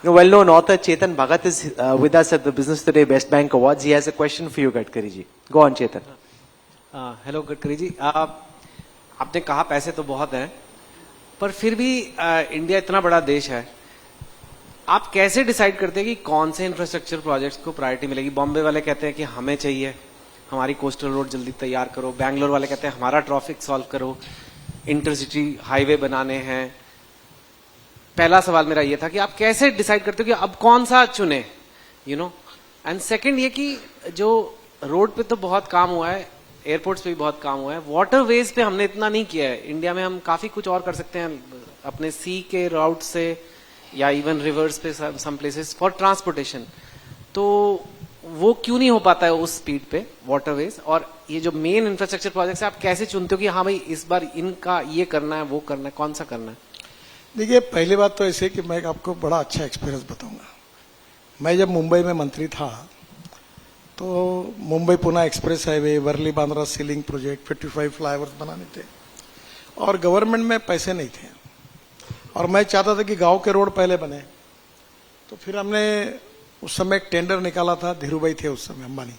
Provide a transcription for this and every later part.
Well-known author Chetan Bhagat is with us at the Business Today Best Bank Awards. He has a question for you, Gadkari ji. Go on, Chetan. Hello Gadkari ji, आपने कहा पैसे तो बहुत हैं, पर फिर भी इंडिया इतना बड़ा देश है, आप कैसे डिसाइड करते हैं कि कौन से इंफ्रास्ट्रक्चर प्रोजेक्ट्स को प्रायोरिटी मिलेगी? बॉम्बे वाले कहते हैं कि हमें चाहिए, हमारी कोस्टल रोड जल्दी तैयार करो, बैंगलोर वाले कहते हैं हमारा ट्रैफिक सॉल्व करो, इंटरसिटी हाईवे बनाने हैं। पहला सवाल मेरा ये था कि आप कैसे डिसाइड करते हो कि अब कौन सा चुने, यू नो। एंड सेकंड ये कि जो रोड पे तो बहुत काम हुआ है, एयरपोर्ट्स पे भी बहुत काम हुआ है, वाटरवेज पे हमने इतना नहीं किया है। इंडिया में हम काफी कुछ और कर सकते हैं अपने सी के राउट से या इवन रिवर्स पे, सम प्लेसेस फॉर ट्रांसपोर्टेशन। तो वो क्यों नहीं हो पाता है उस स्पीड पे वाटरवेज? और ये जो मेन इंफ्रास्ट्रक्चर प्रोजेक्ट्स है, आप कैसे चुनते हो कि हाँ भाई इस बार इनका ये करना है, वो करना है, कौन सा करना है? देखिए, पहली बात तो ऐसे कि मैं आपको बड़ा अच्छा एक्सपीरियंस बताऊंगा। मैं जब मुंबई में मंत्री था तो Mumbai Pune express highway, Worli Bandra sea link project, 55 flyovers बनाने थे और गवर्नमेंट में पैसे नहीं थे और मैं चाहता था कि गांव के रोड पहले बने। तो फिर हमने उस समय एक टेंडर निकाला था, धीरूभाई थे उस समय अंबानी,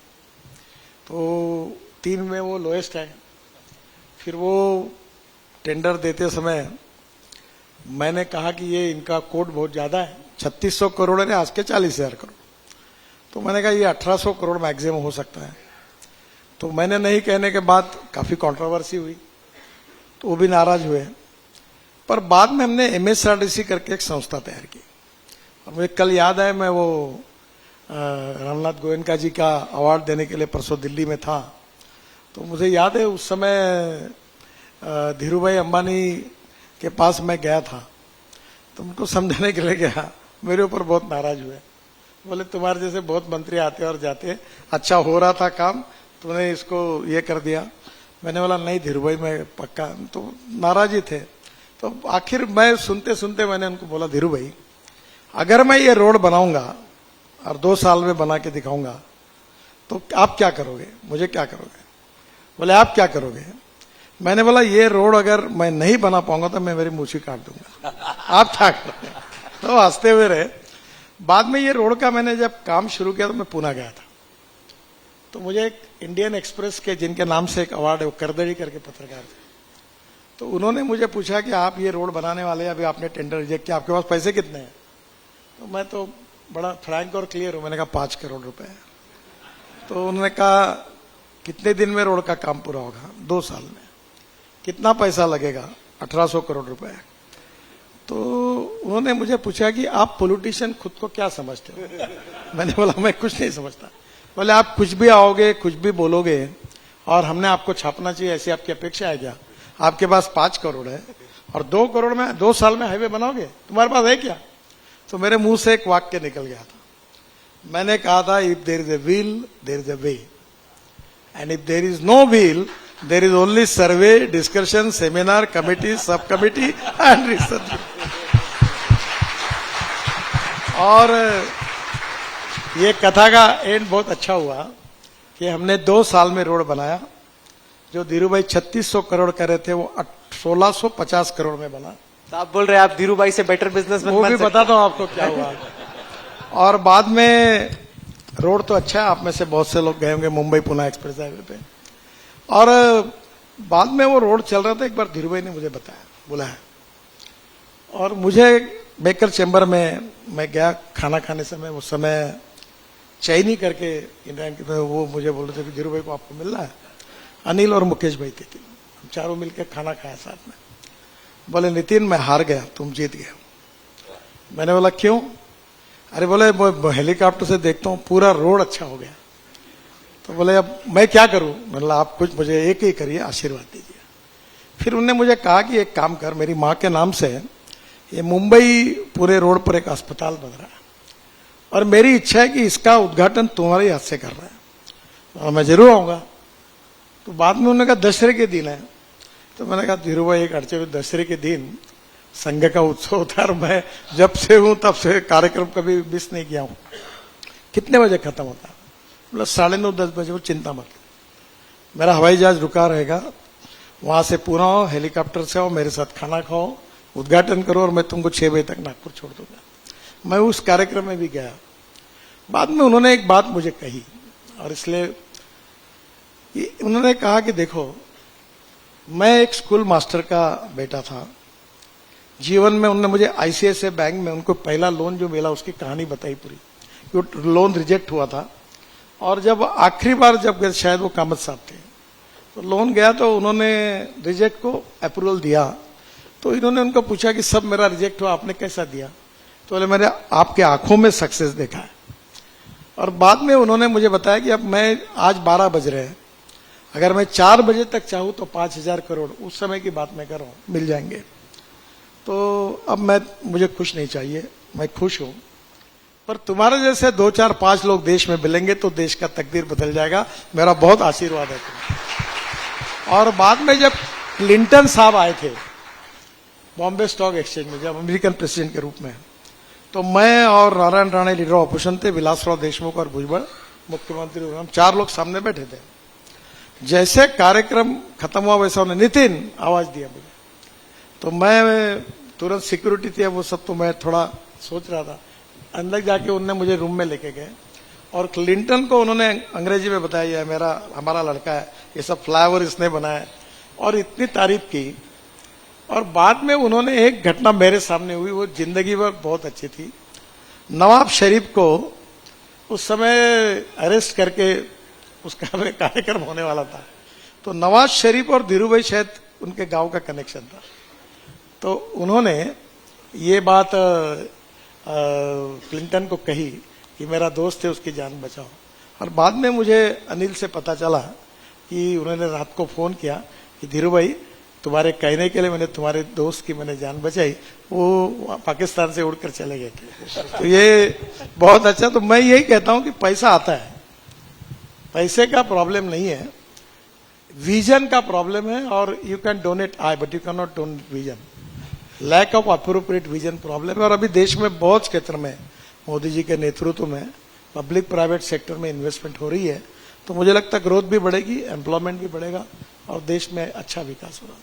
तो 3 में वो लोएस्ट है। फिर वो टेंडर देते समय मैंने कहा कि ये इनका कोड बहुत ज्यादा है, 3600 करोड़ है, आज के 40,000 करोड़। तो मैंने कहा ये 1800 करोड़ मैक्सिमम हो सकता है। तो मैंने नहीं कहने के बाद काफी कंट्रोवर्सी हुई, तो वो भी नाराज हुए। पर बाद में हमने MSRDC करके एक संस्था तैयार की और मुझे कल याद है, मैं वो रामनाथ गोयनका जी का अवार्ड देने के लिए परसों दिल्ली में था। तो मुझे याद है उस समय धीरूभाई अंबानी के पास मैं गया था, तो उनको समझाने के लिए गया, मेरे ऊपर बहुत नाराज हुए। बोले तुम्हारे जैसे बहुत मंत्री आते और जाते, अच्छा हो रहा था काम, तुमने इसको ये कर दिया। मैंने बोला नहीं धीरूभाई मैं पक्का, तो नाराज ही थे। तो आखिर मैं सुनते सुनते मैंने उनको बोला धीरूभाई अगर मैं ये रोड बनाऊंगा और 2 साल में बना के दिखाऊंगा तो आप क्या करोगे, मुझे क्या करोगे? बोले आप क्या करोगे? मैंने बोला ये रोड अगर मैं नहीं बना पाऊंगा तो मैं मेरी मूछी काट दूंगा, आप क्या करोगे? तो हंसते हुए रहे। बाद में ये रोड का मैंने जब काम शुरू किया तो मैं पुणे गया था, तो मुझे एक इंडियन एक्सप्रेस के जिनके नाम से एक अवार्ड है, वो करदड़ी करके पत्रकार थे, तो उन्होंने मुझे पूछा कि आप ये रोड बनाने वाले हैं, अभी आपने टेंडर रिजेक्ट किया, आपके पास पैसे कितने हैं? तो मैं तो बड़ा फ्रैंक और क्लियर हूं, मैंने कहा 5 करोड़ रुपए। तो उन्होंने कहा कितने दिन में रोड का काम पूरा होगा? 2 साल में। कितना पैसा लगेगा? 1800 करोड़ रुपए। तो उन्होंने मुझे पूछा कि आप पॉलिटिशियन खुद को क्या समझते हो? मैंने बोला मैं कुछ नहीं समझता। बोले आप कुछ भी आओगे, कुछ भी बोलोगे और हमने आपको छापना चाहिए ऐसी आपकी अपेक्षा है क्या? आपके पास 5 करोड़ है और 2 करोड़ में 2 साल में हाईवे बनाओगे, तुम्हारे पास है क्या? तो मेरे मुंह से एक वाक्य निकल गया था। मैंने कहा था if there is a will there is a way, and if there is no will there is only survey, discussion, seminar, committee, sub committee and research. और ये कथा का एंड बहुत अच्छा हुआ कि हमने 2 साल में रोड बनाया। जो धीरूभाई 3600 करोड़ कर रहे थे वो 1650 करोड़ में बना। तो आप बोल रहे हैं आप धीरूभाई से बेटर बिजनेसमैन वो बन भी सकते हैं। बताता हूँ आपको क्या हुआ। और बाद में रोड तो अच्छा है, आप में से बहुत से लोग गए होंगे मुंबई पुणे एक्सप्रेस हाईवे पे। और बाद में वो रोड चल रहा था, एक बार धीरूभाई ने मुझे बताया, बुलाया और मुझे मेकर चैम्बर में मैं गया खाना खाने समय, उस समय चैनी करके इंडियन के, वो मुझे बोल रहे थे कि धीरूभाई को आपको मिलना है। अनिल और मुकेश भाई थे, हम चारों मिलकर खाना खाया साथ में। बोले नितिन मैं हार गया, तुम जीत गए। मैंने बोला क्यों? अरे बोले हेलीकॉप्टर से देखता हूं पूरा रोड अच्छा हो गया। तो बोले अब मैं क्या करूं? मतलब आप कुछ मुझे एक ही करिए, आशीर्वाद दीजिए। फिर उन्होंने मुझे कहा कि एक काम कर, मेरी माँ के नाम से ये मुंबई पूरे रोड पर एक अस्पताल बन रहा है और मेरी इच्छा है कि इसका उद्घाटन तुम्हारे हाथ से कर रहा है और मैं जरूर आऊंगा। तो बाद में उन्होंने कहा दशहरे के दिन है। तो मैंने कहा धीरूभाई एक अड़चे हुए दशहरे के दिन संघ का उत्सव होता है और मैं जब से हूं तब से कार्यक्रम कभी मिस नहीं किया हूं। कितने बजे खत्म होता? मतलब 9:30-10 बजे। वो चिंता मत, मेरा हवाई जहाज रुका रहेगा, वहां से पूरा आओ, हेलीकॉप्टर से आओ, मेरे साथ खाना खाओ, उद्घाटन करो और मैं तुमको 6 बजे तक नागपुर छोड़ दूंगा। मैं उस कार्यक्रम में भी गया। बाद में उन्होंने एक बात मुझे कही, और इसलिए उन्होंने कहा कि देखो, मैं एक स्कूल मास्टर का बेटा था। जीवन में उन्होंने मुझे आईसीआईसीआई बैंक में उनको पहला लोन जो मिला उसकी कहानी बताई पूरी। वो लोन रिजेक्ट हुआ था, और जब आखिरी बार जब गए, शायद वो कामत साहब थे, तो लोन गया तो उन्होंने रिजेक्ट को अप्रूवल दिया। तो इन्होंने उनको पूछा कि सब मेरा रिजेक्ट हुआ, आपने कैसा दिया? तो बोले मैंने आपके आंखों में सक्सेस देखा है। और बाद में उन्होंने मुझे बताया कि अब मैं आज 12 बज रहे हैं, अगर मैं 4 बजे तक चाहूं तो 5,000 करोड़, उस समय की बात मैं कर रहा हूं, मिल जाएंगे। तो अब मुझे खुश नहीं चाहिए, मैं खुश हूं, पर तुम्हारे जैसे 2, 4, 5 लोग देश में मिलेंगे तो देश का तकदीर बदल जाएगा। मेरा बहुत आशीर्वाद है तुम्हें। और बाद में जब क्लिंटन साहब आए थे बॉम्बे स्टॉक एक्सचेंज में, जब अमेरिकन प्रेसिडेंट के रूप में, तो मैं और नारायण राणे लीडर ऑपोजिशन थे, विलासराव देशमुख और भुजबल मुख्यमंत्री, हम 4 लोग सामने बैठे थे। जैसे कार्यक्रम खत्म हुआ वैसा उन्होंने नितिन आवाज दिया मुझे, तो मैं तुरंत, सिक्योरिटी थी वो सब, तो मैं थोड़ा सोच रहा था। अंदर जाके उन्होंने मुझे रूम में लेके गए, और क्लिंटन को उन्होंने अंग्रेजी में बताया, हमारा लड़का है, ये सब फ्लाईओवर इसने बनाया, और इतनी तारीफ की। और बाद में उन्होंने एक घटना मेरे सामने हुई, वो जिंदगी भर बहुत अच्छी थी। नवाब शरीफ को उस समय अरेस्ट करके उसका कार्यक्रम होने वाला था, तो नवाज शरीफ और धीरूभाई शायद उनके गांव का कनेक्शन था। तो उन्होंने ये बात क्लिंटन को कही कि मेरा दोस्त है, उसकी जान बचाओ। और बाद में मुझे अनिल से पता चला कि उन्होंने रात को फोन किया कि धीरूभाई, तुम्हारे कहने के लिए मैंने तुम्हारे दोस्त की मैंने जान बचाई, वो पाकिस्तान से उड़कर चले गए थे। तो ये बहुत अच्छा। तो मैं यही कहता हूं कि पैसा आता है, पैसे का प्रॉब्लम नहीं है, विजन का प्रॉब्लम है। और you can donate eye, but you can not donate vision. Lack of appropriate vision problem है। और अभी देश में बहुत क्षेत्र में मोदी जी के नेतृत्व में पब्लिक प्राइवेट सेक्टर में इन्वेस्टमेंट हो रही है, तो मुझे लगता है ग्रोथ भी बढ़ेगी, एम्प्लॉयमेंट भी बढ़ेगा, और देश में अच्छा विकास होगा।